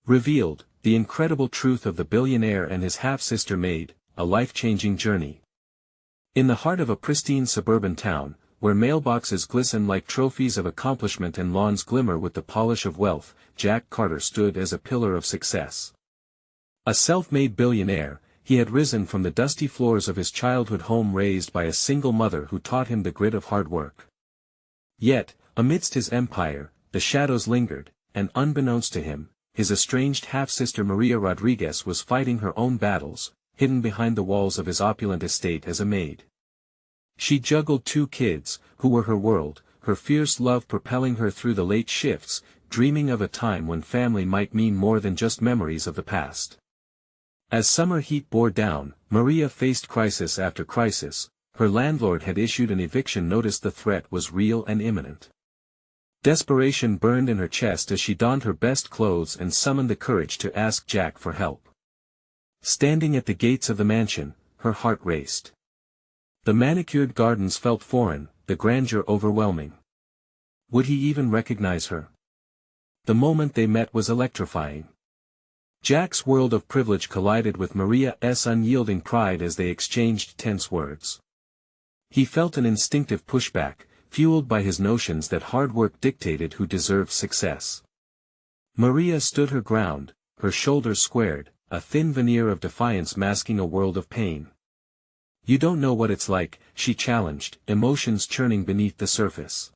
Revealed, the incredible truth of the billionaire and his half-sister Maid, a life-changing journey. In the heart of a pristine suburban town, where mailboxes glisten like trophies of accomplishment and lawns glimmer with the polish of wealth, Jack Carter stood as a pillar of success. A self-made billionaire, he had risen from the dusty floors of his childhood home raised by a single mother who taught him the grit of hard work. Yet, amidst his empire, the shadows lingered, and unbeknownst to him, his estranged half-sister Maria Rodriguez was fighting her own battles, hidden behind the walls of his opulent estate as a maid. She juggled two kids, who were her world, her fierce love propelling her through the late shifts, dreaming of a time when family might mean more than just memories of the past. As summer heat bore down, Maria faced crisis after crisis. Her landlord had issued an eviction notice. The threat was real and imminent. Desperation burned in her chest as she donned her best clothes and summoned the courage to ask Jack for help. Standing at the gates of the mansion, her heart raced. The manicured gardens felt foreign, the grandeur overwhelming. Would he even recognize her? The moment they met was electrifying. Jack's world of privilege collided with Maria's unyielding pride as they exchanged tense words. He felt an instinctive pushback, fueled by his notions that hard work dictated who deserved success. Maria stood her ground, her shoulders squared, a thin veneer of defiance masking a world of pain. "You don't know what it's like," she challenged, emotions churning beneath the surface.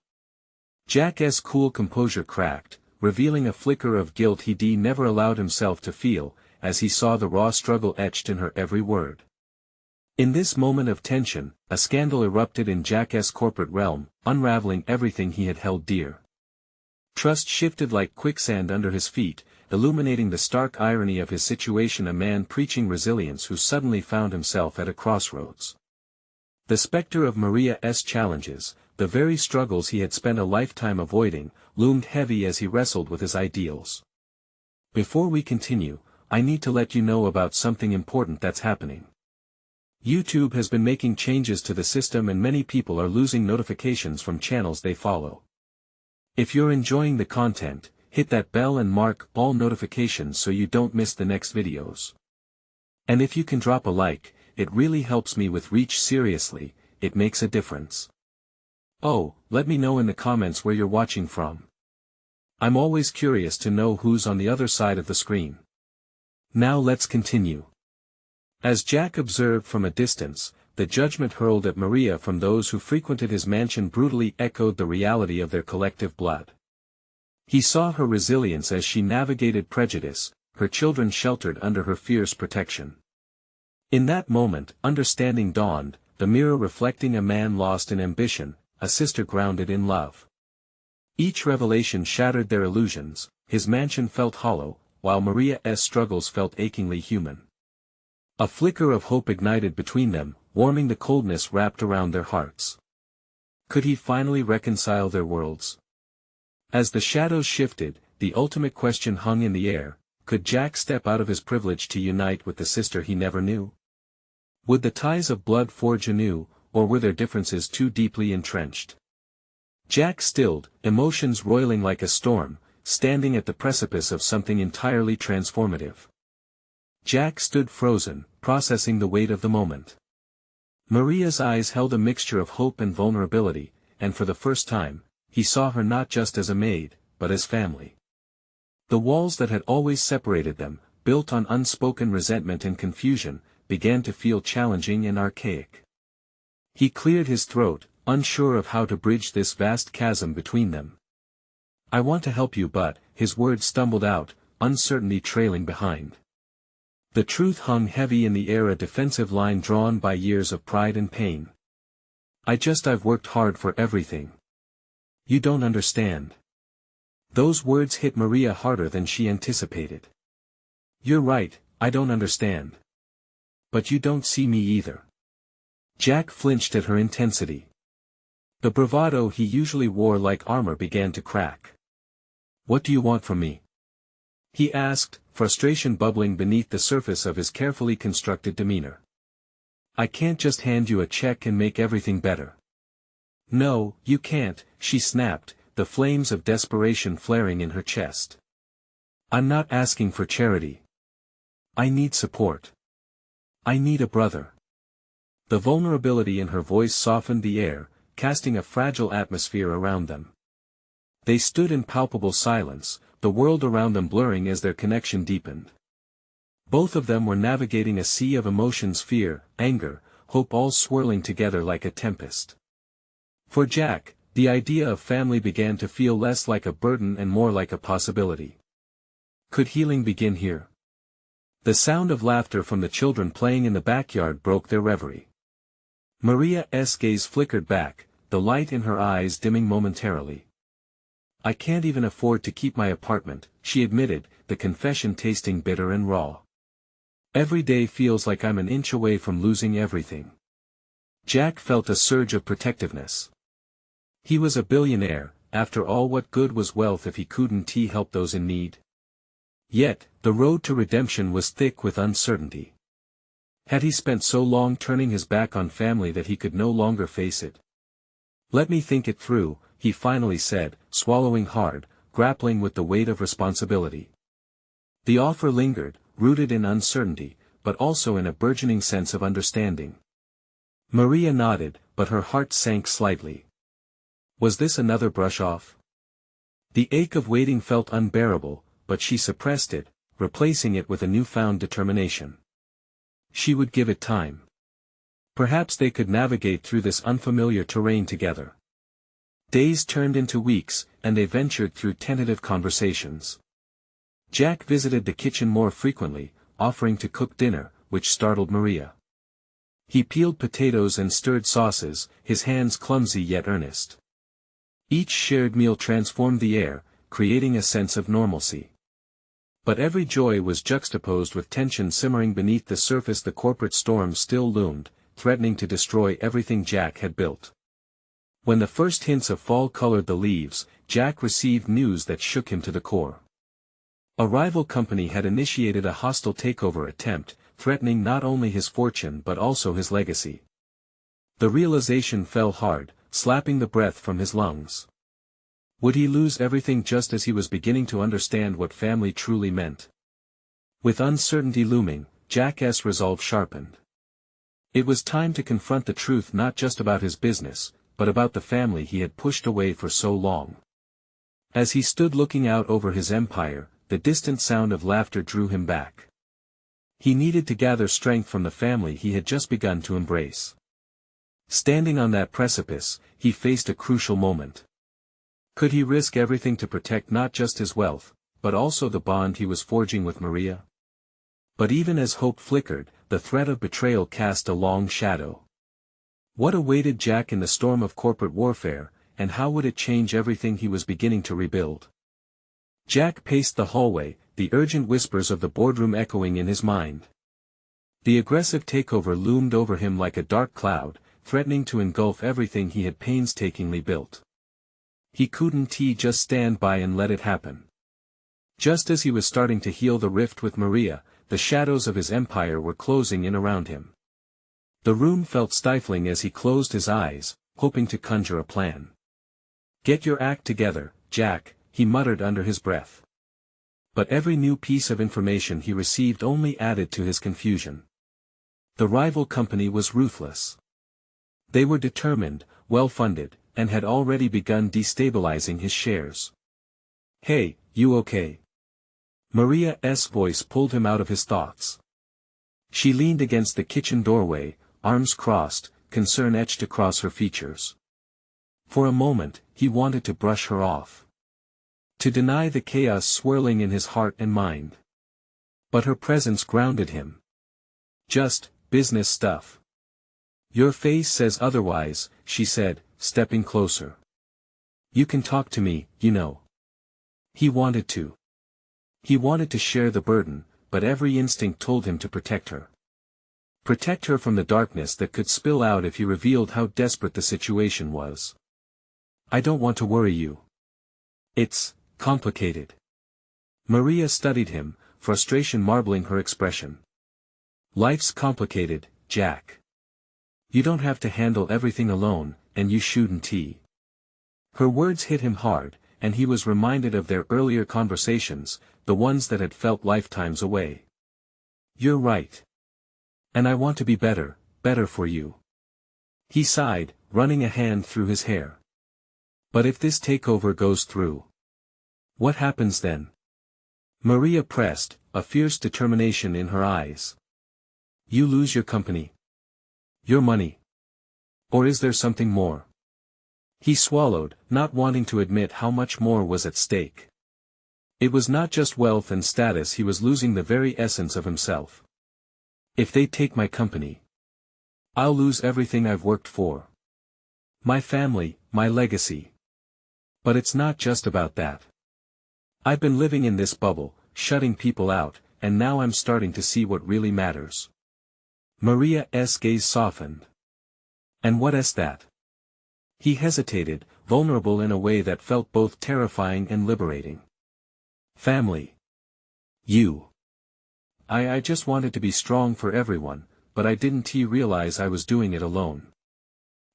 Jack's cool composure cracked, revealing a flicker of guilt he never allowed himself to feel, as he saw the raw struggle etched in her every word. In this moment of tension, a scandal erupted in Jack's corporate realm, unraveling everything he had held dear. Trust shifted like quicksand under his feet, illuminating the stark irony of his situation, a man preaching resilience who suddenly found himself at a crossroads. The specter of Maria's challenges, the very struggles he had spent a lifetime avoiding, loomed heavy as he wrestled with his ideals. Before we continue, I need to let you know about something important that's happening. YouTube has been making changes to the system and many people are losing notifications from channels they follow. If you're enjoying the content, hit that bell and mark all notifications so you don't miss the next videos. And if you can drop a like, it really helps me with reach. Seriously, it makes a difference. Oh, let me know in the comments where you're watching from. I'm always curious to know who's on the other side of the screen. Now let's continue. As Jack observed from a distance, the judgment hurled at Maria from those who frequented his mansion brutally echoed the reality of their collective blood. He saw her resilience as she navigated prejudice, her children sheltered under her fierce protection. In that moment, understanding dawned, the mirror reflecting a man lost in ambition, a sister grounded in love. Each revelation shattered their illusions. His mansion felt hollow, while Maria's struggles felt achingly human. A flicker of hope ignited between them, warming the coldness wrapped around their hearts. Could he finally reconcile their worlds? As the shadows shifted, the ultimate question hung in the air: could Jack step out of his privilege to unite with the sister he never knew? Would the ties of blood forge anew, or were their differences too deeply entrenched? Jack stilled, emotions roiling like a storm, standing at the precipice of something entirely transformative. Jack stood frozen, processing the weight of the moment. Maria's eyes held a mixture of hope and vulnerability, and for the first time, he saw her not just as a maid, but as family. The walls that had always separated them, built on unspoken resentment and confusion, began to feel challenging and archaic. He cleared his throat, unsure of how to bridge this vast chasm between them. "I want to help you, but," his words stumbled out, uncertainty trailing behind. The truth hung heavy in the air, a defensive line drawn by years of pride and pain. I've worked hard for everything. You don't understand." Those words hit Maria harder than she anticipated. "You're right, I don't understand. But you don't see me either." Jack flinched at her intensity. The bravado he usually wore like armor began to crack. "What do you want from me?" he asked, frustration bubbling beneath the surface of his carefully constructed demeanor. "I can't just hand you a check and make everything better." "No, you can't," she snapped, the flames of desperation flaring in her chest. I'm not asking for charity. I need support. I need a brother. The vulnerability in her voice softened the air, casting a fragile atmosphere around them. They stood in palpable silence, the world around them blurring as their connection deepened. Both of them were navigating a sea of emotions: fear, anger, hope, all swirling together like a tempest. For Jack, the idea of family began to feel less like a burden and more like a possibility. Could healing begin here? The sound of laughter from the children playing in the backyard broke their reverie. Maria's gaze flickered back, the light in her eyes dimming momentarily. I can't even afford to keep my apartment, she admitted, the confession tasting bitter and raw. Every day feels like I'm an inch away from losing everything. Jack felt a surge of protectiveness. He was a billionaire, after all. What good was wealth if he couldn't help those in need? Yet, the road to redemption was thick with uncertainty. Had he spent so long turning his back on family that he could no longer face it? Let me think it through, he finally said, swallowing hard, grappling with the weight of responsibility. The offer lingered, rooted in uncertainty, but also in a burgeoning sense of understanding. Maria nodded, but her heart sank slightly. Was this another brush-off? The ache of waiting felt unbearable, but she suppressed it, replacing it with a newfound determination. She would give it time. Perhaps they could navigate through this unfamiliar terrain together. Days turned into weeks, and they ventured through tentative conversations. Jack visited the kitchen more frequently, offering to cook dinner, which startled Maria. He peeled potatoes and stirred sauces, his hands clumsy yet earnest. Each shared meal transformed the air, creating a sense of normalcy. But every joy was juxtaposed with tension simmering beneath the surface. The corporate storm still loomed, threatening to destroy everything Jack had built. When the first hints of fall colored the leaves, Jack received news that shook him to the core. A rival company had initiated a hostile takeover attempt, threatening not only his fortune but also his legacy. The realization fell hard, slapping the breath from his lungs. Would he lose everything just as he was beginning to understand what family truly meant? With uncertainty looming, Jack's resolve sharpened. It was time to confront the truth, not just about his business, but about the family he had pushed away for so long. As he stood looking out over his empire, the distant sound of laughter drew him back. He needed to gather strength from the family he had just begun to embrace. Standing on that precipice, he faced a crucial moment. Could he risk everything to protect not just his wealth, but also the bond he was forging with Maria? But even as hope flickered, the threat of betrayal cast a long shadow. What awaited Jack in the storm of corporate warfare, and how would it change everything he was beginning to rebuild? Jack paced the hallway, the urgent whispers of the boardroom echoing in his mind. The aggressive takeover loomed over him like a dark cloud, threatening to engulf everything he had painstakingly built. He couldn't just stand by and let it happen. Just as he was starting to heal the rift with Maria, the shadows of his empire were closing in around him. The room felt stifling as he closed his eyes, hoping to conjure a plan. "Get your act together, Jack," he muttered under his breath. But every new piece of information he received only added to his confusion. The rival company was ruthless. They were determined, well-funded, and had already begun destabilizing his shares. "Hey, you okay?" Maria's voice pulled him out of his thoughts. She leaned against the kitchen doorway, arms crossed, concern etched across her features. For a moment, he wanted to brush her off. To deny the chaos swirling in his heart and mind. But her presence grounded him. "Just business stuff." "Your face says otherwise," she said, stepping closer. "You can talk to me, you know." He wanted to. He wanted to share the burden, but every instinct told him to protect her. Protect her from the darkness that could spill out if he revealed how desperate the situation was. "I don't want to worry you. It's complicated." Maria studied him, frustration marbling her expression. "Life's complicated, Jack. You don't have to handle everything alone, and you shouldn't." Her words hit him hard, and he was reminded of their earlier conversations, the ones that had felt lifetimes away. You're right. And I want to be better, better for you. He sighed, running a hand through his hair. But if this takeover goes through, what happens then? Maria pressed, a fierce determination in her eyes. You lose your company. Your money. Or is there something more? He swallowed, not wanting to admit how much more was at stake. It was not just wealth and status, he was losing the very essence of himself. If they take my company, I'll lose everything I've worked for. My family, my legacy. But it's not just about that. I've been living in this bubble, shutting people out, and now I'm starting to see what really matters. Maria's gaze softened. And what is that? He hesitated, vulnerable in a way that felt both terrifying and liberating. Family. You. I just wanted to be strong for everyone, but I didn't realize I was doing it alone.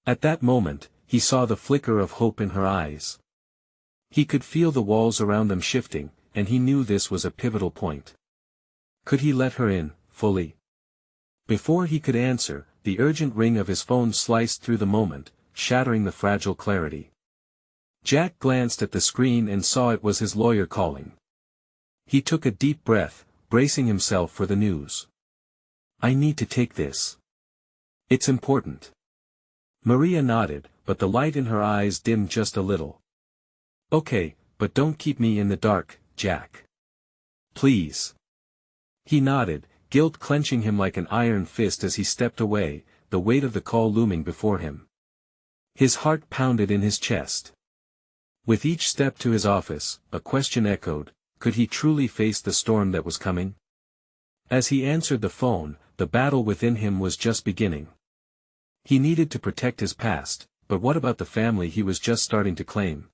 At that moment, he saw the flicker of hope in her eyes. He could feel the walls around them shifting, and he knew this was a pivotal point. Could he let her in, fully? Before he could answer, the urgent ring of his phone sliced through the moment, shattering the fragile clarity. Jack glanced at the screen and saw it was his lawyer calling. He took a deep breath, bracing himself for the news. I need to take this. It's important. Maria nodded, but the light in her eyes dimmed just a little. Okay, but don't keep me in the dark, Jack. Please. He nodded, guilt clenching him like an iron fist as he stepped away, the weight of the call looming before him. His heart pounded in his chest. With each step to his office, a question echoed, could he truly face the storm that was coming? As he answered the phone, the battle within him was just beginning. He needed to protect his past, but what about the family he was just starting to claim?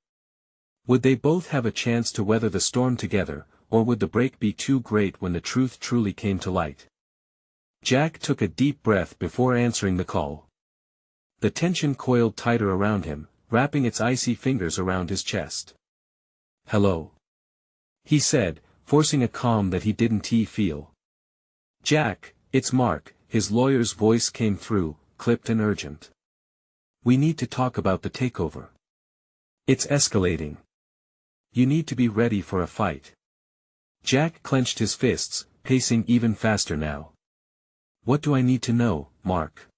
Would they both have a chance to weather the storm together, or would the break be too great when the truth truly came to light? Jack took a deep breath before answering the call. The tension coiled tighter around him, wrapping its icy fingers around his chest. Hello. He said, forcing a calm that he didn't feel. Jack, it's Mark, his lawyer's voice came through, clipped and urgent. We need to talk about the takeover. It's escalating. You need to be ready for a fight. Jack clenched his fists, pacing even faster now. What do I need to know, Mark?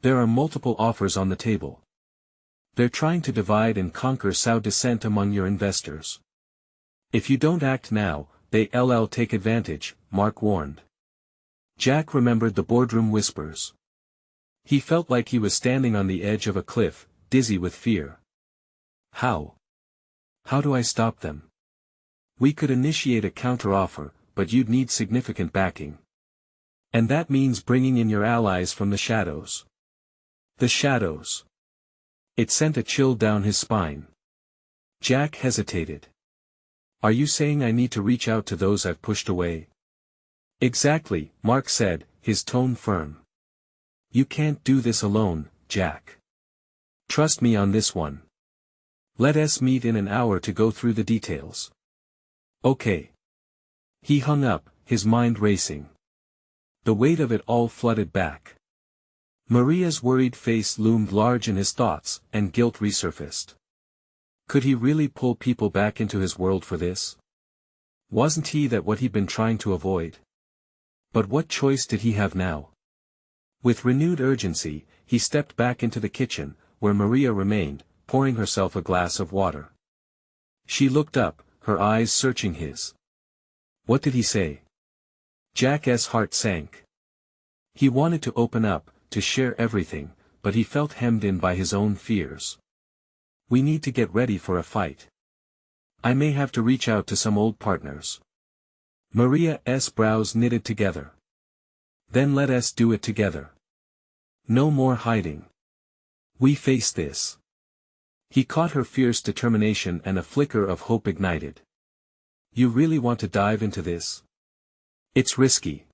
There are multiple offers on the table. They're trying to divide and conquer South Descent among your investors. If you don't act now, they'll take advantage, Mark warned. Jack remembered the boardroom whispers. He felt like he was standing on the edge of a cliff, dizzy with fear. How? How do I stop them? We could initiate a counteroffer, but you'd need significant backing. And that means bringing in your allies from the shadows. The shadows. It sent a chill down his spine. Jack hesitated. Are you saying I need to reach out to those I've pushed away? Exactly, Mark said, his tone firm. You can't do this alone, Jack. Trust me on this one. Let us meet in an hour to go through the details. Okay. He hung up, his mind racing. The weight of it all flooded back. Maria's worried face loomed large in his thoughts, and guilt resurfaced. Could he really pull people back into his world for this? Wasn't that what he'd been trying to avoid? But what choice did he have now? With renewed urgency, he stepped back into the kitchen, where Maria remained, pouring herself a glass of water. She looked up, her eyes searching his. What did he say? Jack's heart sank. He wanted to open up, to share everything, but he felt hemmed in by his own fears. We need to get ready for a fight. I may have to reach out to some old partners. Maria's brows knitted together. Then let us do it together. No more hiding. We face this. He caught her fierce determination and a flicker of hope ignited. You really want to dive into this? It's risky.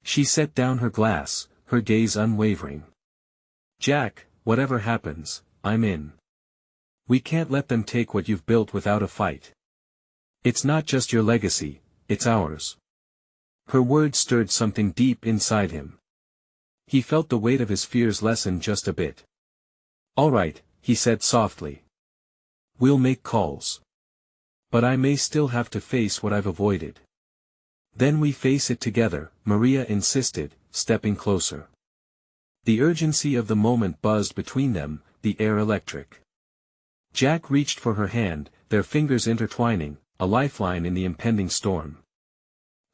She set down her glass, her gaze unwavering. Jack, whatever happens, I'm in. We can't let them take what you've built without a fight. It's not just your legacy, it's ours. Her words stirred something deep inside him. He felt the weight of his fears lessen just a bit. All right, he said softly. We'll make calls. But I may still have to face what I've avoided. Then we face it together, Maria insisted, stepping closer. The urgency of the moment buzzed between them, the air electric. Jack reached for her hand, their fingers intertwining, a lifeline in the impending storm.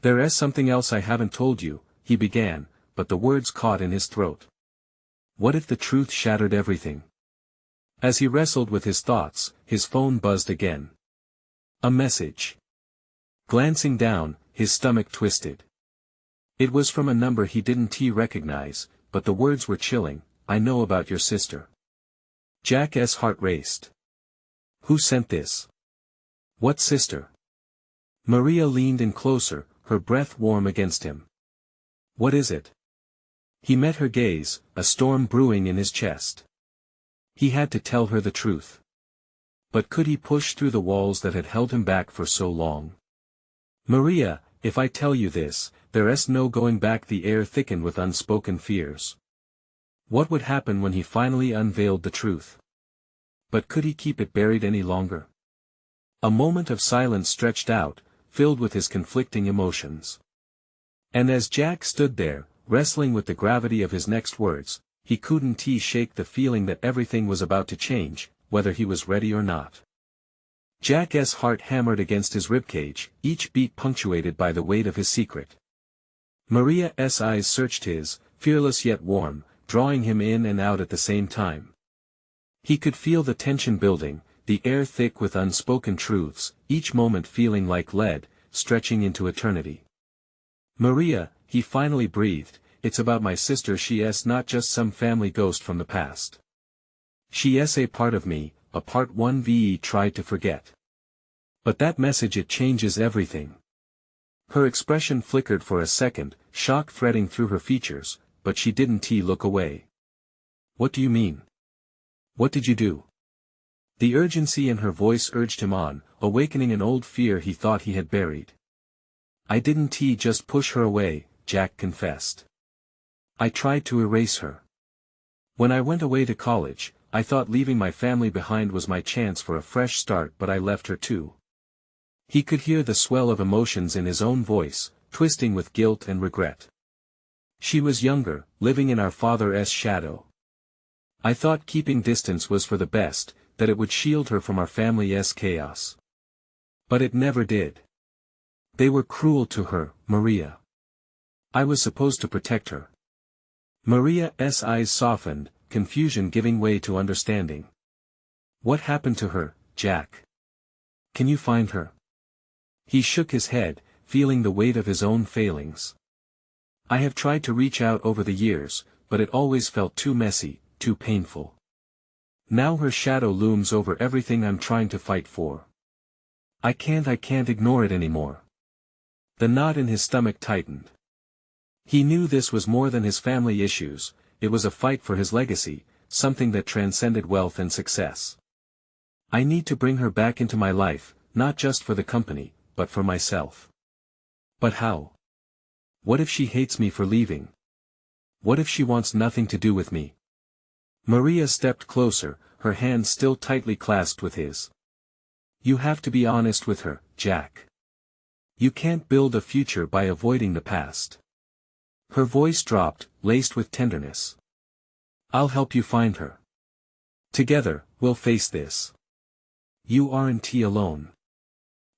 There's something else I haven't told you, he began, but the words caught in his throat. What if the truth shattered everything? As he wrestled with his thoughts, his phone buzzed again. A message. Glancing down, his stomach twisted. It was from a number he didn't recognize, but the words were chilling. I know about your sister. Jack's heart raced. Who sent this? What sister? Maria leaned in closer, her breath warm against him. What is it? He met her gaze, a storm brewing in his chest. He had to tell her the truth. But could he push through the walls that had held him back for so long? Maria, if I tell you this, there's no going back. The air thickened with unspoken fears. What would happen when he finally unveiled the truth? But could he keep it buried any longer? A moment of silence stretched out, filled with his conflicting emotions. And as Jack stood there, wrestling with the gravity of his next words, he couldn't shake the feeling that everything was about to change, whether he was ready or not. Jack's heart hammered against his ribcage, each beat punctuated by the weight of his secret. Maria's eyes searched his, fearless yet warm, drawing him in and out at the same time. He could feel the tension building, the air thick with unspoken truths, each moment feeling like lead, stretching into eternity. Maria, he finally breathed, it's about my sister. She's not just some family ghost from the past. She's a part of me, a part one ve tried to forget. But that message, it changes everything. Her expression flickered for a second, shock threading through her features, but she didn't look away. What do you mean? What did you do? The urgency in her voice urged him on, awakening an old fear he thought he had buried. I didn't just push her away, Jack confessed. I tried to erase her. When I went away to college, I thought leaving my family behind was my chance for a fresh start, but I left her too. He could hear the swell of emotions in his own voice, twisting with guilt and regret. She was younger, living in our father's shadow. I thought keeping distance was for the best, that it would shield her from our family's chaos. But it never did. They were cruel to her, Maria. I was supposed to protect her. Maria's eyes softened, confusion giving way to understanding. What happened to her, Jack? Can you find her? He shook his head, feeling the weight of his own failings. I have tried to reach out over the years, but it always felt too messy, too painful. Now her shadow looms over everything I'm trying to fight for. I can't ignore it anymore. The knot in his stomach tightened. He knew this was more than his family issues, it was a fight for his legacy, something that transcended wealth and success. I need to bring her back into my life, not just for the company, but for myself. But how? What if she hates me for leaving? What if she wants nothing to do with me? Maria stepped closer, her hands still tightly clasped with his. You have to be honest with her, Jack. You can't build a future by avoiding the past. Her voice dropped, laced with tenderness. I'll help you find her. Together, we'll face this. You aren't alone.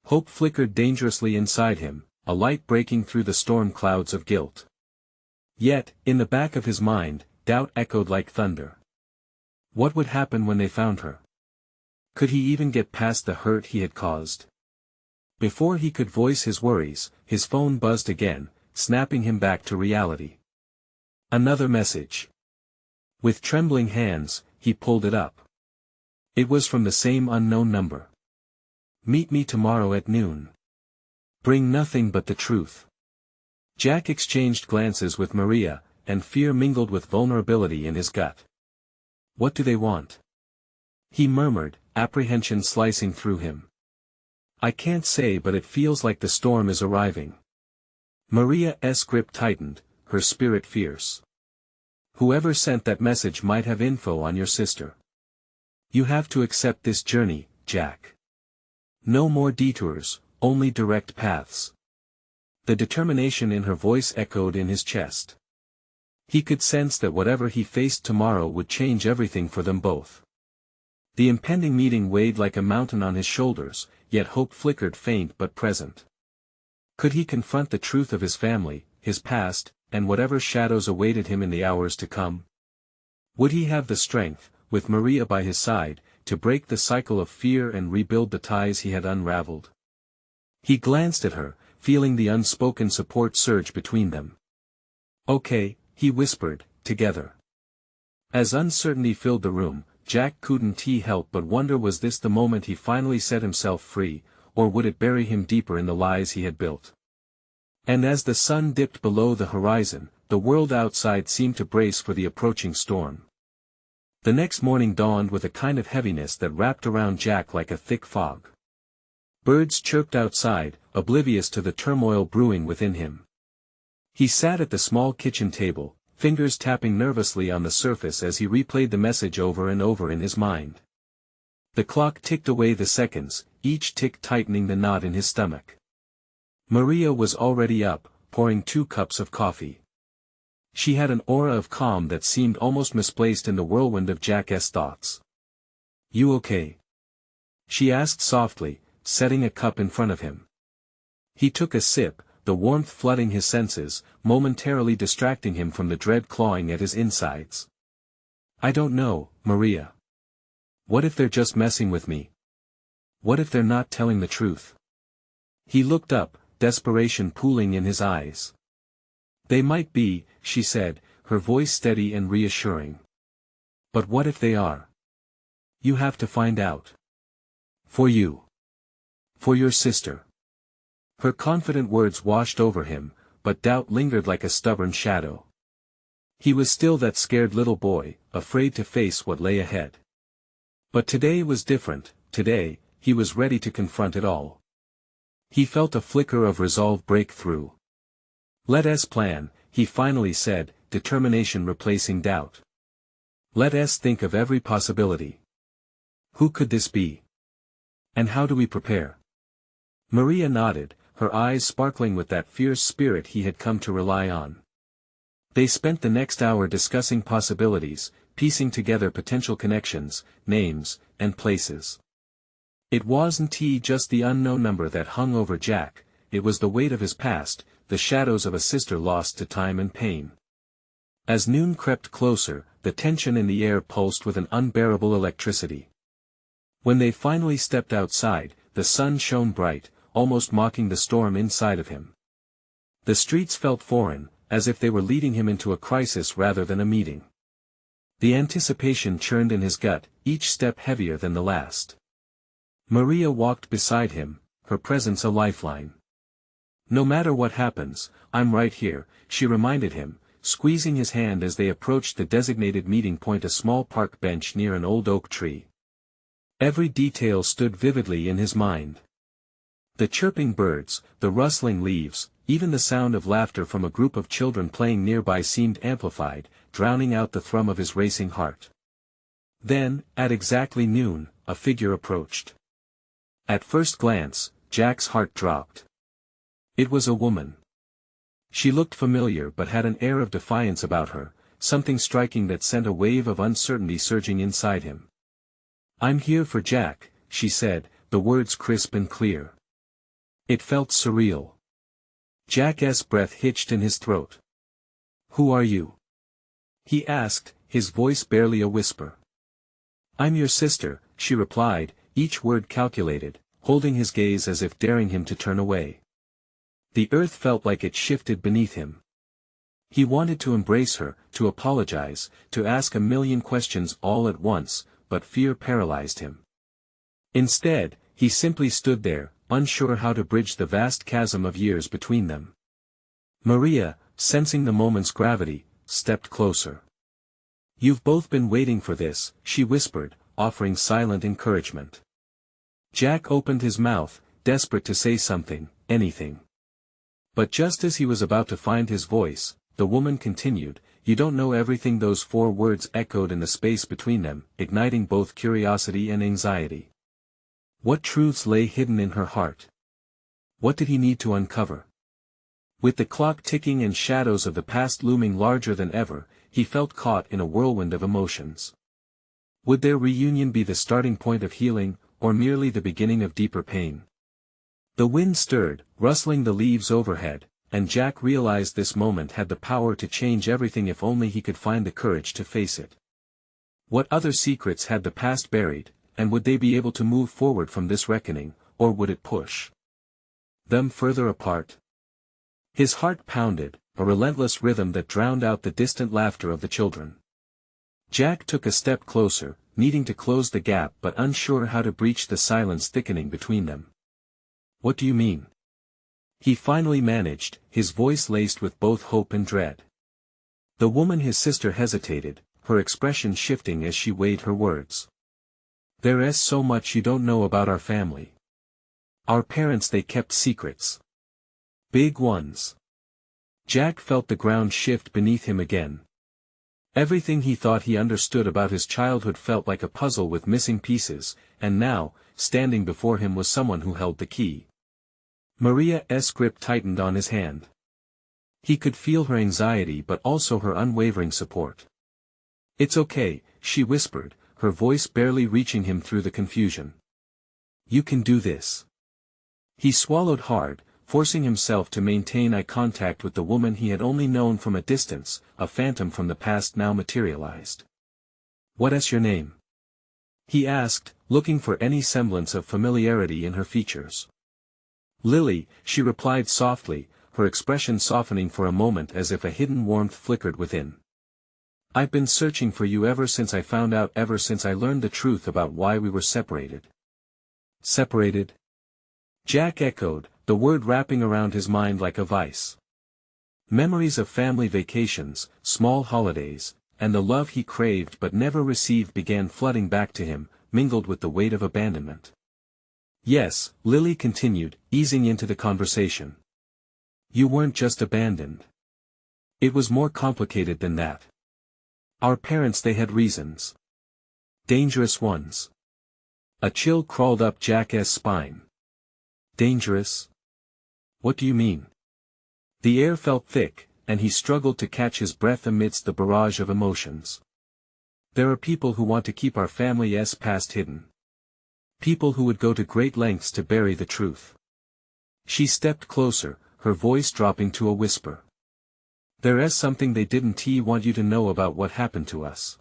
Hope flickered dangerously inside him, a light breaking through the storm clouds of guilt. Yet, in the back of his mind, doubt echoed like thunder. What would happen when they found her? Could he even get past the hurt he had caused? Before he could voice his worries, his phone buzzed again, snapping him back to reality. Another message. With trembling hands, he pulled it up. It was from the same unknown number. Meet me tomorrow at noon. Bring nothing but the truth. Jack exchanged glances with Maria, and fear mingled with vulnerability in his gut. What do they want? He murmured, apprehension slicing through him. I can't say, but it feels like the storm is arriving. Maria's grip tightened, her spirit fierce. Whoever sent that message might have info on your sister. You have to accept this journey, Jack. No more detours, only direct paths. The determination in her voice echoed in his chest. He could sense that whatever he faced tomorrow would change everything for them both. The impending meeting weighed like a mountain on his shoulders, yet hope flickered faint but present. Could he confront the truth of his family, his past, and whatever shadows awaited him in the hours to come? Would he have the strength, with Maria by his side, to break the cycle of fear and rebuild the ties he had unraveled? He glanced at her, feeling the unspoken support surge between them. Okay, he whispered, together. As uncertainty filled the room, Jack couldn't help but wonder, was this the moment he finally set himself free, or would it bury him deeper in the lies he had built? And as the sun dipped below the horizon, the world outside seemed to brace for the approaching storm. The next morning dawned with a kind of heaviness that wrapped around Jack like a thick fog. Birds chirped outside, oblivious to the turmoil brewing within him. He sat at the small kitchen table, fingers tapping nervously on the surface as he replayed the message over and over in his mind. The clock ticked away the seconds, each tick tightening the knot in his stomach. Maria was already up, pouring 2 cups of coffee. She had an aura of calm that seemed almost misplaced in the whirlwind of Jack's thoughts. You okay? She asked softly, setting a cup in front of him. He took a sip, the warmth flooding his senses, momentarily distracting him from the dread clawing at his insides. I don't know, Maria. What if they're just messing with me? What if they're not telling the truth? He looked up, desperation pooling in his eyes. They might be, she said, her voice steady and reassuring. But what if they are? You have to find out. For you. For your sister. Her confident words washed over him, but doubt lingered like a stubborn shadow. He was still that scared little boy, afraid to face what lay ahead. But today was different. Today, he was ready to confront it all. He felt a flicker of resolve break through. Let us plan, he finally said, determination replacing doubt. Let us think of every possibility. Who could this be? And how do we prepare? Maria nodded, her eyes sparkling with that fierce spirit he had come to rely on. They spent the next hour discussing possibilities, piecing together potential connections, names, and places. It wasn't just the unknown number that hung over Jack, it was the weight of his past, the shadows of a sister lost to time and pain. As noon crept closer, the tension in the air pulsed with an unbearable electricity. When they finally stepped outside, the sun shone bright, almost mocking the storm inside of him. The streets felt foreign, as if they were leading him into a crisis rather than a meeting. The anticipation churned in his gut, each step heavier than the last. Maria walked beside him, her presence a lifeline. No matter what happens, I'm right here, she reminded him, squeezing his hand as they approached the designated meeting point, a small park bench near an old oak tree. Every detail stood vividly in his mind. The chirping birds, the rustling leaves, even the sound of laughter from a group of children playing nearby seemed amplified, drowning out the thrum of his racing heart. Then, at exactly noon, a figure approached. At first glance, Jack's heart dropped. It was a woman. She looked familiar but had an air of defiance about her, something striking that sent a wave of uncertainty surging inside him. I'm here for Jack, she said, the words crisp and clear. It felt surreal. Jack's breath hitched in his throat. Who are you? He asked, his voice barely a whisper. I'm your sister, she replied, each word calculated, holding his gaze as if daring him to turn away. The earth felt like it shifted beneath him. He wanted to embrace her, to apologize, to ask a million questions all at once, but fear paralyzed him. Instead, he simply stood there, unsure how to bridge the vast chasm of years between them. Maria, sensing the moment's gravity, stepped closer. You've both been waiting for this, she whispered, offering silent encouragement. Jack opened his mouth, desperate to say something, anything. But just as he was about to find his voice, the woman continued, "You don't know everything." Those 4 words echoed in the space between them, igniting both curiosity and anxiety. What truths lay hidden in her heart? What did he need to uncover? With the clock ticking and shadows of the past looming larger than ever, he felt caught in a whirlwind of emotions. Would their reunion be the starting point of healing, or merely the beginning of deeper pain? The wind stirred, rustling the leaves overhead, and Jack realized this moment had the power to change everything if only he could find the courage to face it. What other secrets had the past buried, and would they be able to move forward from this reckoning, or would it push them further apart? His heart pounded, a relentless rhythm that drowned out the distant laughter of the children. Jack took a step closer, needing to close the gap but unsure how to breach the silence thickening between them. "What do you mean?" he finally managed, his voice laced with both hope and dread. The woman, his sister, hesitated, her expression shifting as she weighed her words. "There's so much you don't know about our family. Our parents, they kept secrets. Big ones." Jack felt the ground shift beneath him again. Everything he thought he understood about his childhood felt like a puzzle with missing pieces, and now, standing before him was someone who held the key. Maria's grip tightened on his hand. He could feel her anxiety but also her unwavering support. "It's okay," she whispered, her voice barely reaching him through the confusion. "You can do this." He swallowed hard, forcing himself to maintain eye contact with the woman he had only known from a distance, a phantom from the past now materialized. "What's your name?" he asked, looking for any semblance of familiarity in her features. "Lily," she replied softly, her expression softening for a moment as if a hidden warmth flickered within. "I've been searching for you ever since I learned the truth about why we were separated." "Separated?" Jack echoed, the word wrapping around his mind like a vice. Memories of family vacations, small holidays, and the love he craved but never received began flooding back to him, mingled with the weight of abandonment. "Yes," Lily continued, easing into the conversation. "You weren't just abandoned. It was more complicated than that. Our parents, they had reasons. Dangerous ones." A chill crawled up Jack's spine. "Dangerous? What do you mean?" The air felt thick, and he struggled to catch his breath amidst the barrage of emotions. "There are people who want to keep our family's past hidden. People who would go to great lengths to bury the truth." She stepped closer, her voice dropping to a whisper. "There's something they didn't want you to know about what happened to us."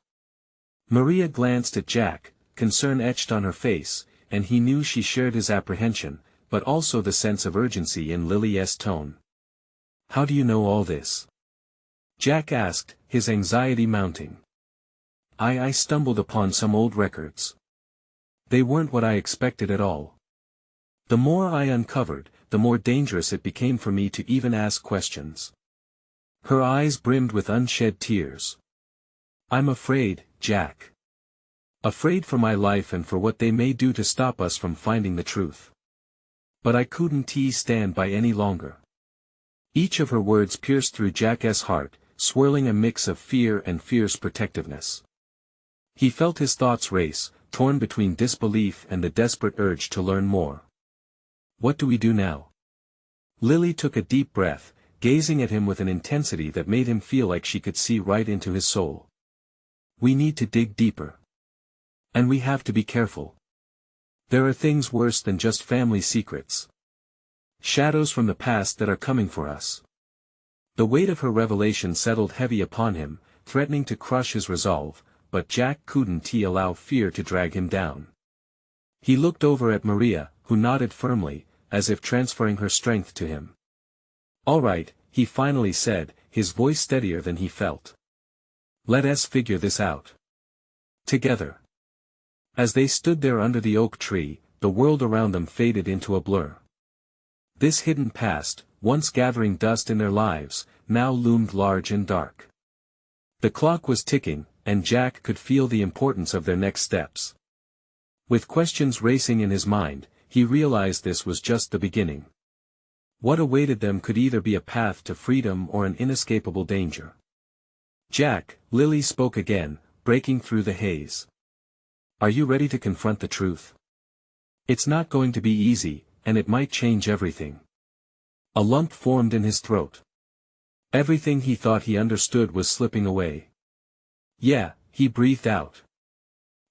Maria glanced at Jack, concern etched on her face, and he knew she shared his apprehension, but also the sense of urgency in Lily's tone. "How do you know all this?" Jack asked, his anxiety mounting. I stumbled upon some old records. They weren't what I expected at all. The more I uncovered, the more dangerous it became for me to even ask questions." Her eyes brimmed with unshed tears. "I'm afraid, Jack. Afraid for my life and for what they may do to stop us from finding the truth. But I couldn't stand by any longer." Each of her words pierced through Jack's heart, swirling a mix of fear and fierce protectiveness. He felt his thoughts race, torn between disbelief and the desperate urge to learn more. "What do we do now?" Lily took a deep breath, gazing at him with an intensity that made him feel like she could see right into his soul. "We need to dig deeper. And we have to be careful. There are things worse than just family secrets. Shadows from the past that are coming for us." The weight of her revelation settled heavy upon him, threatening to crush his resolve, but Jack couldn't allow fear to drag him down. He looked over at Maria, who nodded firmly, as if transferring her strength to him. "All right," he finally said, his voice steadier than he felt. "Let us figure this out. Together." As they stood there under the oak tree, the world around them faded into a blur. This hidden past, once gathering dust in their lives, now loomed large and dark. The clock was ticking, and Jack could feel the importance of their next steps. With questions racing in his mind, he realized this was just the beginning. What awaited them could either be a path to freedom or an inescapable danger. "Jack," Lily spoke again, breaking through the haze. "Are you ready to confront the truth? It's not going to be easy, and it might change everything." A lump formed in his throat. Everything he thought he understood was slipping away. "Yeah," he breathed out.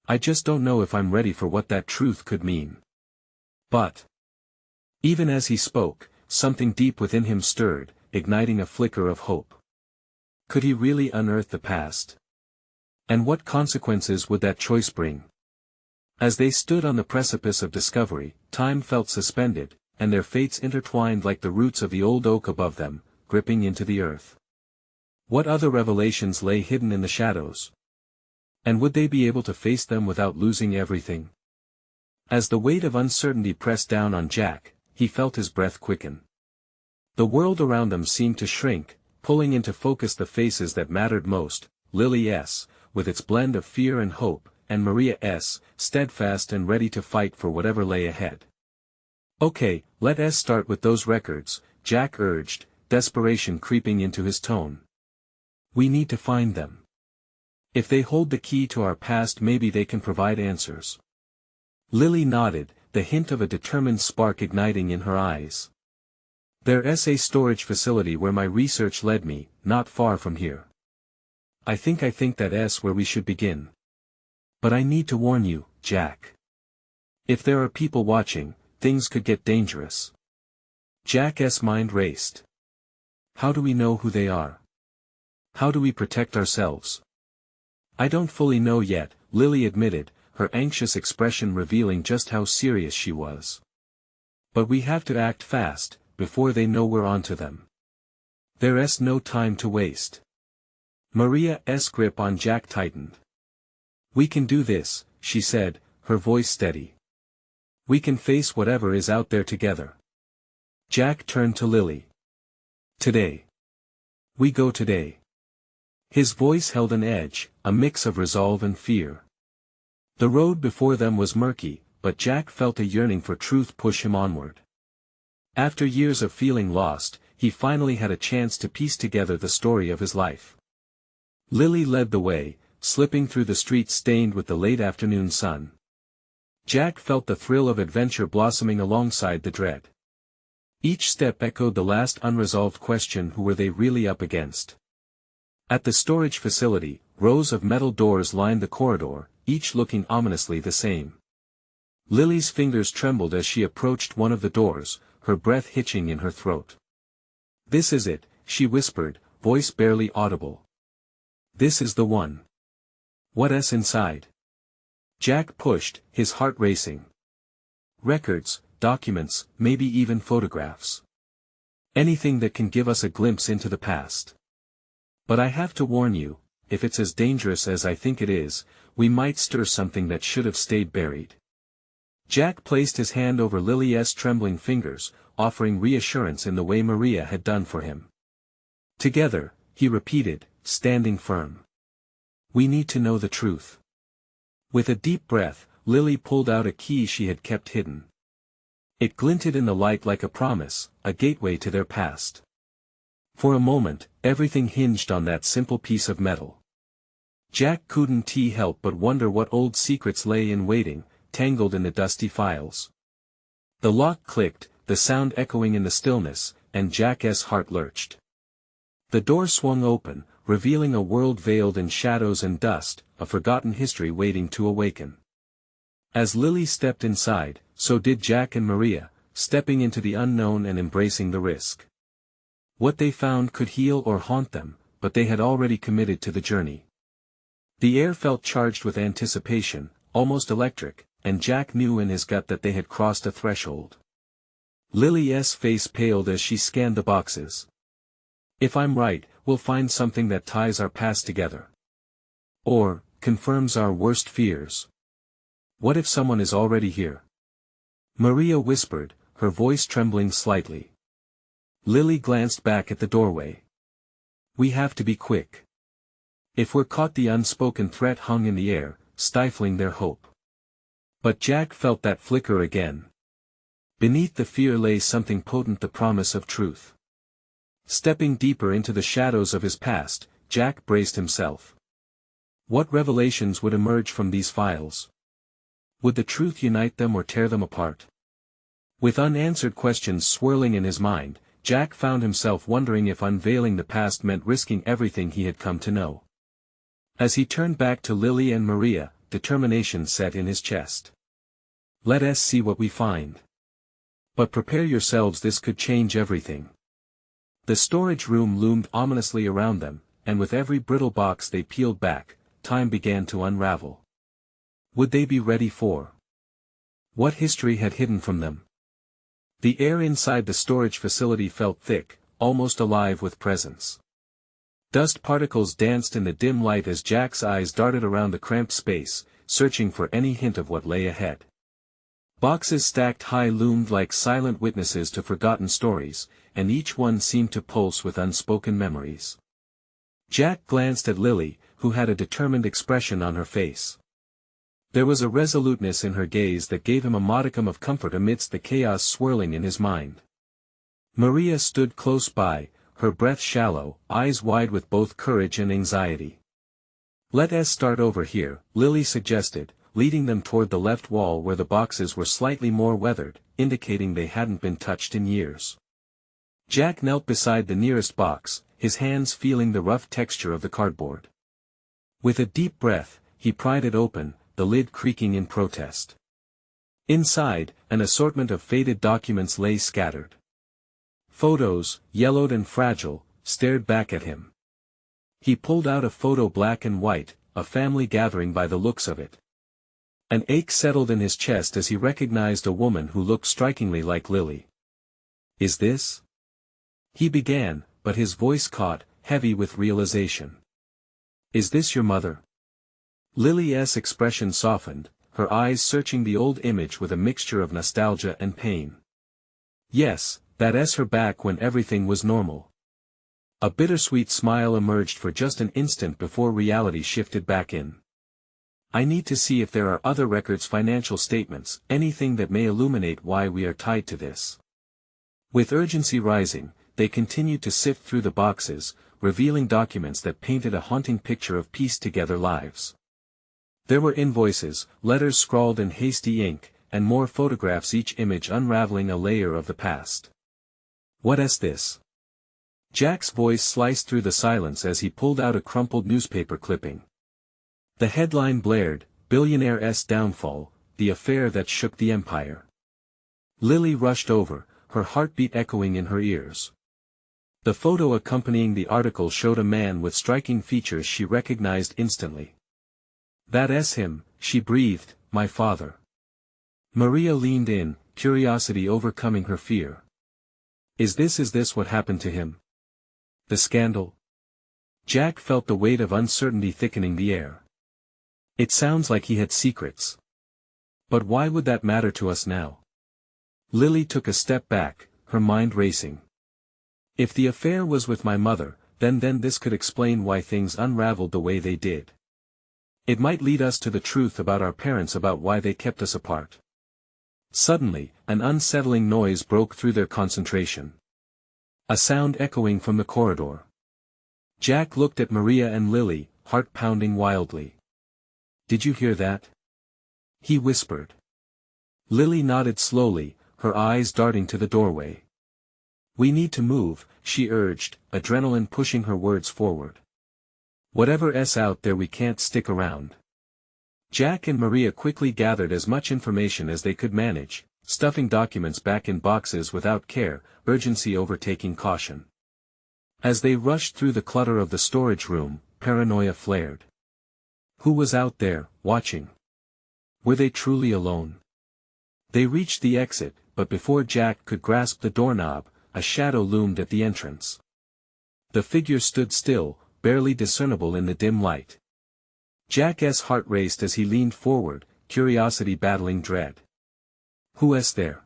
"I just don't know if I'm ready for what that truth could mean." But even as he spoke, something deep within him stirred, igniting a flicker of hope. Could he really unearth the past? And what consequences would that choice bring? As they stood on the precipice of discovery, time felt suspended, and their fates intertwined like the roots of the old oak above them, gripping into the earth. What other revelations lay hidden in the shadows? And would they be able to face them without losing everything? As the weight of uncertainty pressed down on Jack, he felt his breath quicken. The world around them seemed to shrink, pulling into focus the faces that mattered most: Lily S., with its blend of fear and hope, and Maria S., steadfast and ready to fight for whatever lay ahead. "Okay, let us start with those records," Jack urged, desperation creeping into his tone. "We need to find them. If they hold the key to our past, maybe they can provide answers." Lily nodded, the hint of a determined spark igniting in her eyes. "There's a storage facility where my research led me, not far from here. I think that's where we should begin. But I need to warn you, Jack. If there are people watching, things could get dangerous." Jack's mind raced. How do we know who they are? How do we protect ourselves? "I don't fully know yet," Lily admitted, her anxious expression revealing just how serious she was. "But we have to act fast, before they know we're onto them. There's no time to waste." Maria's grip on Jack tightened. "We can do this," she said, her voice steady. "We can face whatever is out there together." Jack turned to Lily. "Today. We go today." His voice held an edge, a mix of resolve and fear. The road before them was murky, but Jack felt a yearning for truth push him onward. After years of feeling lost, he finally had a chance to piece together the story of his life. Lily led the way, slipping through the streets stained with the late afternoon sun. Jack felt the thrill of adventure blossoming alongside the dread. Each step echoed the last unresolved question: who were they really up against? At the storage facility, rows of metal doors lined the corridor, each looking ominously the same. Lily's fingers trembled as she approached one of the doors, her breath hitching in her throat. "This is it," she whispered, voice barely audible. "This is the one. What's inside?" Jack pushed, his heart racing. "Records, documents, maybe even photographs. Anything that can give us a glimpse into the past. But I have to warn you, if it's as dangerous as I think it is, we might stir something that should have stayed buried." Jack placed his hand over Lily's trembling fingers, offering reassurance in the way Maria had done for him. "Together," he repeated, standing firm. "We need to know the truth." With a deep breath, Lily pulled out a key she had kept hidden. It glinted in the light like a promise, a gateway to their past. For a moment, everything hinged on that simple piece of metal. Jack couldn't help but wonder what old secrets lay in waiting, tangled in the dusty files. The lock clicked, the sound echoing in the stillness, and Jack's heart lurched. The door swung open, revealing a world veiled in shadows and dust, a forgotten history waiting to awaken. As Lily stepped inside, so did Jack and Maria, stepping into the unknown and embracing the risk. What they found could heal or haunt them, but they had already committed to the journey. The air felt charged with anticipation, almost electric, and Jack knew in his gut that they had crossed a threshold. Lily's face paled as she scanned the boxes. "If I'm right, we'll find something that ties our past together. Or, confirms our worst fears. What if someone is already here?" Maria whispered, her voice trembling slightly. Lily glanced back at the doorway. "We have to be quick. If we're caught," the unspoken threat hung in the air, stifling their hope. But Jack felt that flicker again. Beneath the fear lay something potent, the promise of truth. Stepping deeper into the shadows of his past, Jack braced himself. What revelations would emerge from these files? Would the truth unite them or tear them apart? With unanswered questions swirling in his mind, Jack found himself wondering if unveiling the past meant risking everything he had come to know. As he turned back to Lily and Maria, determination set in his chest. Let us see what we find. But prepare yourselves, this could change everything. The storage room loomed ominously around them, and with every brittle box they peeled back, time began to unravel. Would they be ready for what history had hidden from them? The air inside the storage facility felt thick, almost alive with presence. Dust particles danced in the dim light as Jack's eyes darted around the cramped space, searching for any hint of what lay ahead. Boxes stacked high loomed like silent witnesses to forgotten stories, and each one seemed to pulse with unspoken memories. Jack glanced at Lily, who had a determined expression on her face. There was a resoluteness in her gaze that gave him a modicum of comfort amidst the chaos swirling in his mind. Maria stood close by, her breath shallow, eyes wide with both courage and anxiety. Let us start over here, Lily suggested, leading them toward the left wall where the boxes were slightly more weathered, indicating they hadn't been touched in years. Jack knelt beside the nearest box, his hands feeling the rough texture of the cardboard. With a deep breath, he pried it open, the lid creaking in protest. Inside, an assortment of faded documents lay scattered. Photos, yellowed and fragile, stared back at him. He pulled out a photo, black and white, a family gathering by the looks of it. An ache settled in his chest as he recognized a woman who looked strikingly like Lily. Is this? He began, but his voice caught, heavy with realization. Is this your mother? Lily's expression softened, her eyes searching the old image with a mixture of nostalgia and pain. Yes, that's her back when everything was normal. A bittersweet smile emerged for just an instant before reality shifted back in. I need to see if there are other records, financial statements, anything that may illuminate why we are tied to this. With urgency rising, they continued to sift through the boxes, revealing documents that painted a haunting picture of pieced-together lives. There were invoices, letters scrawled in hasty ink, and more photographs, each image unraveling a layer of the past. What is this? Jack's voice sliced through the silence as he pulled out a crumpled newspaper clipping. The headline blared, Billionaire's Downfall, the affair that shook the empire. Lily rushed over, her heartbeat echoing in her ears. The photo accompanying the article showed a man with striking features she recognized instantly. That's him, she breathed, my father. Maria leaned in, curiosity overcoming her fear. Is this what happened to him? The scandal? Jack felt the weight of uncertainty thickening the air. It sounds like he had secrets. But why would that matter to us now? Lily took a step back, her mind racing. If the affair was with my mother, then this could explain why things unraveled the way they did. It might lead us to the truth about our parents, about why they kept us apart. Suddenly, an unsettling noise broke through their concentration. A sound echoing from the corridor. Jack looked at Maria and Lily, heart pounding wildly. Did you hear that? He whispered. Lily nodded slowly, her eyes darting to the doorway. We need to move, she urged, adrenaline pushing her words forward. Whatever's out there, we can't stick around. Jack and Maria quickly gathered as much information as they could manage, stuffing documents back in boxes without care, urgency overtaking caution. As they rushed through the clutter of the storage room, paranoia flared. Who was out there, watching? Were they truly alone? They reached the exit, but before Jack could grasp the doorknob, a shadow loomed at the entrance. The figure stood still, barely discernible in the dim light. Jack's heart raced as he leaned forward, curiosity battling dread. Who is there?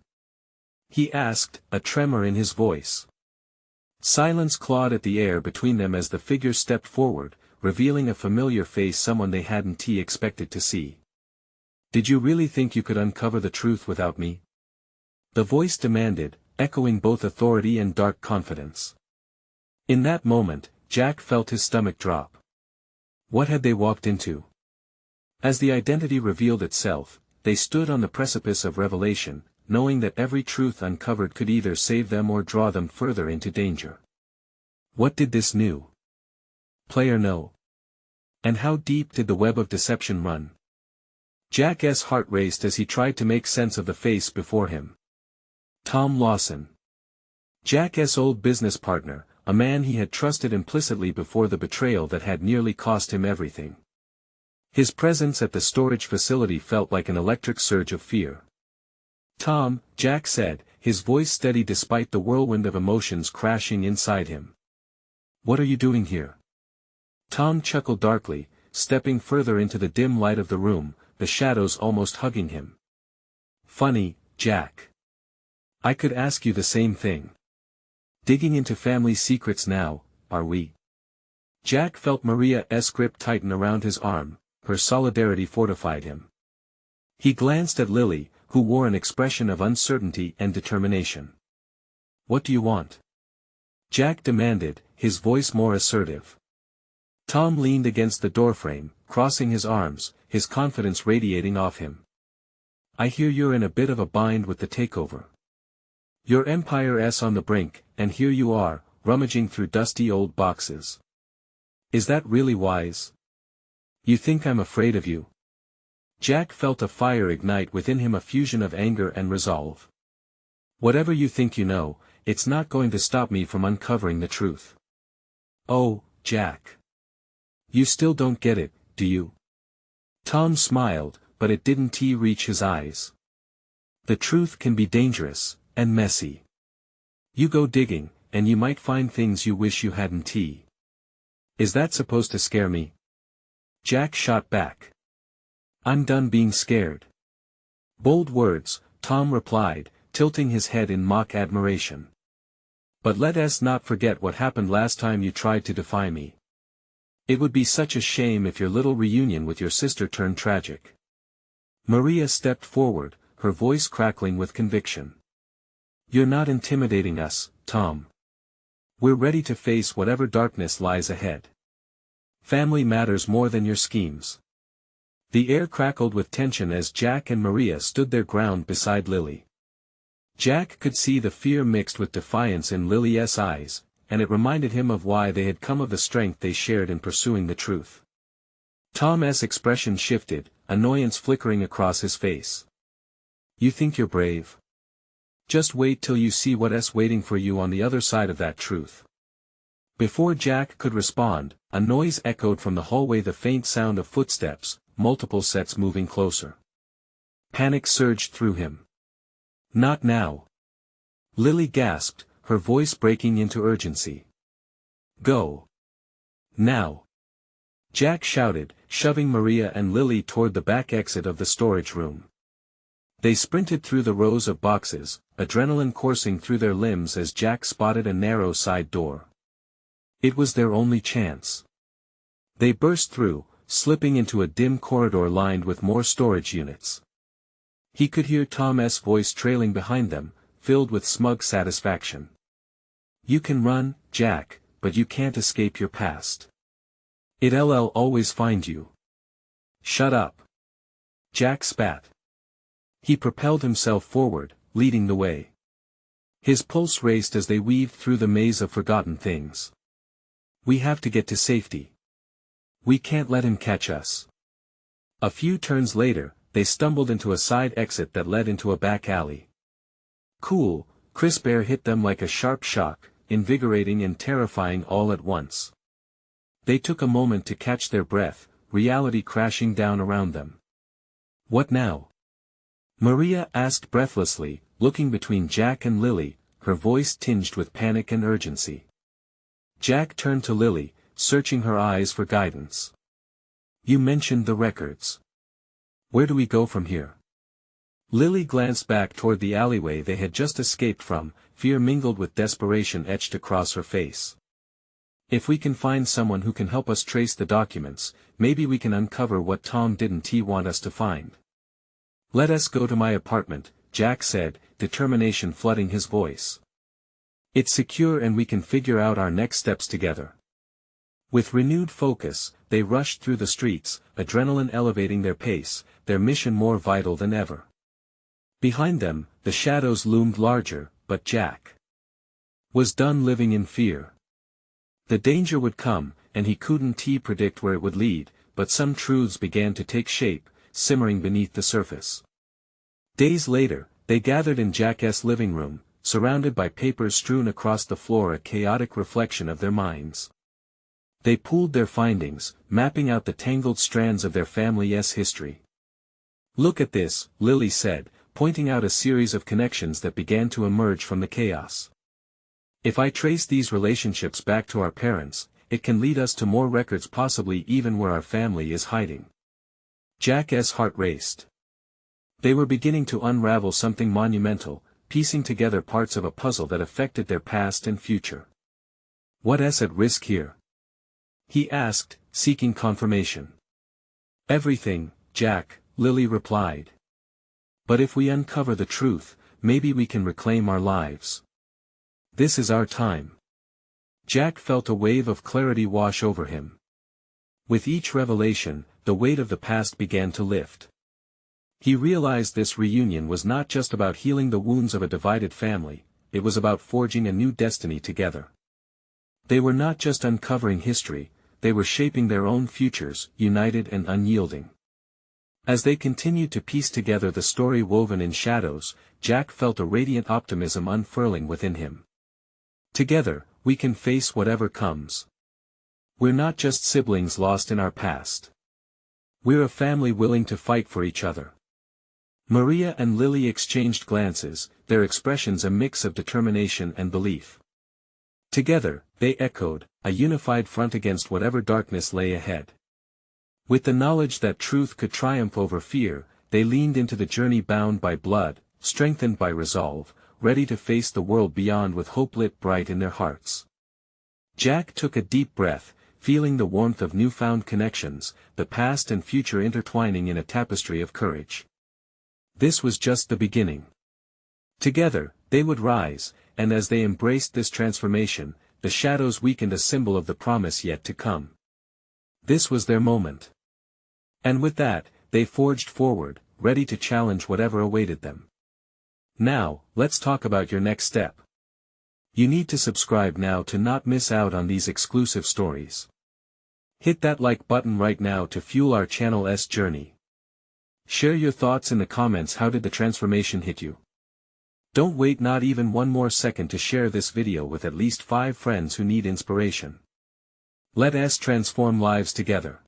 He asked, a tremor in his voice. Silence clawed at the air between them as the figure stepped forward, revealing a familiar face, someone they hadn't expected to see. Did you really think you could uncover the truth without me? The voice demanded, echoing both authority and dark confidence. In that moment, Jack felt his stomach drop. What had they walked into? As the identity revealed itself, they stood on the precipice of revelation, knowing that every truth uncovered could either save them or draw them further into danger. What did this new player know? And how deep did the web of deception run? Jack's heart raced as he tried to make sense of the face before him. Tom Lawson. Jack's old business partner, a man he had trusted implicitly before the betrayal that had nearly cost him everything. His presence at the storage facility felt like an electric surge of fear. "Tom," Jack said, his voice steady despite the whirlwind of emotions crashing inside him. "What are you doing here?" Tom chuckled darkly, stepping further into the dim light of the room, the shadows almost hugging him. "Funny, Jack. I could ask you the same thing. Digging into family secrets now, are we?" Jack felt Maria's grip tighten around his arm, her solidarity fortified him. He glanced at Lily, who wore an expression of uncertainty and determination. "What do you want?" Jack demanded, his voice more assertive. Tom leaned against the doorframe, crossing his arms, his confidence radiating off him. "I hear you're in a bit of a bind with the takeover. Your empire's on the brink, and here you are, rummaging through dusty old boxes. Is that really wise? You think I'm afraid of you?" Jack felt a fire ignite within him, a fusion of anger and resolve. "Whatever you think you know, it's not going to stop me from uncovering the truth." "Oh, Jack. You still don't get it, do you?" Tom smiled, but it didn't reach his eyes. "The truth can be dangerous, and messy. You go digging, and you might find things you wish you hadn't. Is that supposed to scare me?" Jack shot back. "I'm done being scared." "Bold words," Tom replied, tilting his head in mock admiration. "But let us not forget what happened last time you tried to defy me. It would be such a shame if your little reunion with your sister turned tragic." Maria stepped forward, her voice crackling with conviction. "You're not intimidating us, Tom. We're ready to face whatever darkness lies ahead. Family matters more than your schemes." The air crackled with tension as Jack and Maria stood their ground beside Lily. Jack could see the fear mixed with defiance in Lily's eyes, and it reminded him of why they had come, of the strength they shared in pursuing the truth. Tom's expression shifted, annoyance flickering across his face. "You think you're brave? Just wait till you see what's waiting for you on the other side of that truth." Before Jack could respond, a noise echoed from the hallway, the faint sound of footsteps, multiple sets moving closer. Panic surged through him. "Not now!" Lily gasped, her voice breaking into urgency. "Go! Now!" Jack shouted, shoving Maria and Lily toward the back exit of the storage room. They sprinted through the rows of boxes, adrenaline coursing through their limbs as Jack spotted a narrow side door. It was their only chance. They burst through, slipping into a dim corridor lined with more storage units. He could hear Tom's voice trailing behind them, filled with smug satisfaction. "You can run, Jack, but you can't escape your past. It'll always find you." "Shut up." Jack spat. He propelled himself forward, leading the way. His pulse raced as they weaved through the maze of forgotten things. "We have to get to safety. We can't let him catch us." A few turns later, they stumbled into a side exit that led into a back alley. Cool, crisp air hit them like a sharp shock, invigorating and terrifying all at once. They took a moment to catch their breath, reality crashing down around them. "What now?" Maria asked breathlessly, looking between Jack and Lily, her voice tinged with panic and urgency. Jack turned to Lily, searching her eyes for guidance. "You mentioned the records. Where do we go from here?" Lily glanced back toward the alleyway they had just escaped from, fear mingled with desperation etched across her face. "If we can find someone who can help us trace the documents, maybe we can uncover what Tom didn't want us to find. Let us go to my apartment," Jack said, determination flooding his voice. It's secure and we can figure out our next steps together. With renewed focus, they rushed through the streets, adrenaline elevating their pace, their mission more vital than ever. Behind them, the shadows loomed larger, but Jack was done living in fear. The danger would come, and he couldn't predict where it would lead, but some truths began to take shape, simmering beneath the surface. Days later, they gathered in Jack's living room, surrounded by papers strewn across the floor, a chaotic reflection of their minds. They pooled their findings, mapping out the tangled strands of their family's history. Look at this, Lily said, pointing out a series of connections that began to emerge from the chaos. If I trace these relationships back to our parents, it can lead us to more records, possibly even where our family is hiding. Jack's heart raced. They were beginning to unravel something monumental, piecing together parts of a puzzle that affected their past and future. What's at risk here? He asked, seeking confirmation. Everything, Jack, Lily replied. But if we uncover the truth, maybe we can reclaim our lives. This is our time. Jack felt a wave of clarity wash over him. With each revelation, the weight of the past began to lift. He realized this reunion was not just about healing the wounds of a divided family, it was about forging a new destiny together. They were not just uncovering history, they were shaping their own futures, united and unyielding. As they continued to piece together the story woven in shadows, Jack felt a radiant optimism unfurling within him. Together, we can face whatever comes. We're not just siblings lost in our past. We're a family willing to fight for each other. Maria and Lily exchanged glances, their expressions a mix of determination and belief. Together, they echoed, a unified front against whatever darkness lay ahead. With the knowledge that truth could triumph over fear, they leaned into the journey bound by blood, strengthened by resolve, ready to face the world beyond with hope lit bright in their hearts. Jack took a deep breath, feeling the warmth of newfound connections, the past and future intertwining in a tapestry of courage. This was just the beginning. Together, they would rise, and as they embraced this transformation, the shadows weakened, a symbol of the promise yet to come. This was their moment. And with that, they forged forward, ready to challenge whatever awaited them. Now, let's talk about your next step. You need to subscribe now to not miss out on these exclusive stories. Hit that like button right now to fuel our channel's journey. Share your thoughts in the comments. How did the transformation hit you? Don't wait not even one more second to share this video with at least 5 friends who need inspiration. Let us transform lives together.